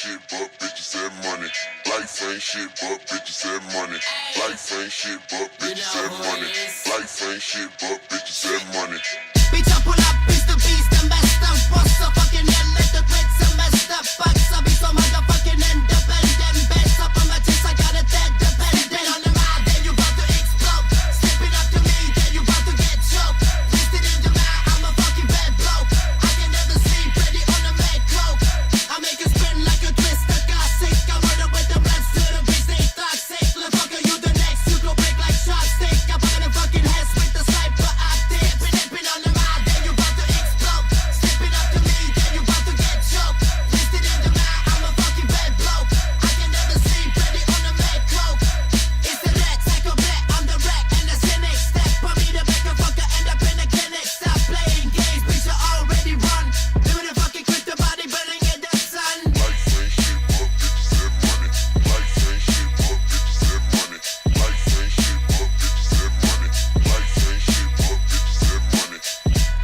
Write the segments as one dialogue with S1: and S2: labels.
S1: shit but bitches and money. Life ain't shit but bitches and money. Life ain't shit but bitches and money. Life ain't shit but bitches and money.
S2: Bitch, I pull up, it's the beast, the master. What's the fucking hell? Let the grits and messed up. Fucks, I be so motherfucking independent. Best up on my chest, I got it that dependent. On the ride, then you about to explode. Step it up to me, then you about to get choked. Twisted in the ride, I'm a fucking bad bloke. I can never sleep, ready on the mad coke. I make it spin like a twister, gossip. I run with the rest to the beast, they toxic. Look, fucker, you the next, you go break like chopstick. I put in the fucking heads with the sniper optic. Dipping on the ride, then you about to explode. Step it up to me, then you about to get choked. Twisted in the ride, I'm a fucking bad bloke. I can never sleep, ready on the mad coke. It's the red, psycho black, I'm the wreck and the cynic. Step on me, the back and fucker, end up in a clinic. Stop playing games, bitch, you already run. Doing a fucking quit the body, burning in the sun.
S1: Life ain't shit but bitches and money. Life ain't shit but bitches and money. Life ain't shit but bitches and money. Life ain't shit but bitches and money.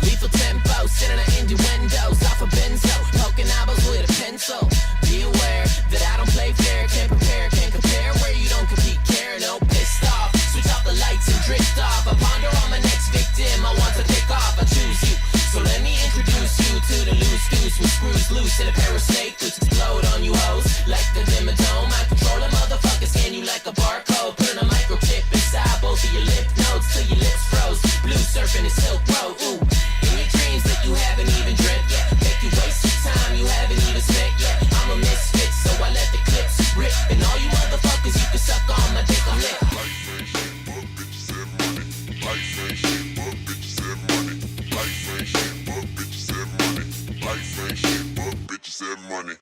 S3: Lethal tempo, sitting at innuendos off a benzo, poking eyeballs with a pencil. Be aware that I don't play fair, can't prepare, can't compare. Where you don't compete, care, no pissed off. Switch off the lights and drift off. I ponder on my next victim. I want to pick off, I choose you. So let me introduce you to the loose goose with screws loose and a pair of snake boots explode on you hoes like the Dimmadome. I control a motherfucker, scan you like a barcode. Put in a microchip inside both of your lip nodes till your lips froze. Blue surfing is Silk Road. Ooh, in your dreams that you haven't even dreamt yet. Make you waste your time you haven't even spent yet. I'm a misfit, so I let the clips rip. And all you motherfuckers, you can suck on my dick, I'm lit.
S1: Life ain't shit but bitches and money. Life ain't shit but bitches and money. Life ain't shit but bitches and money. Life ain't shit but bitches and money.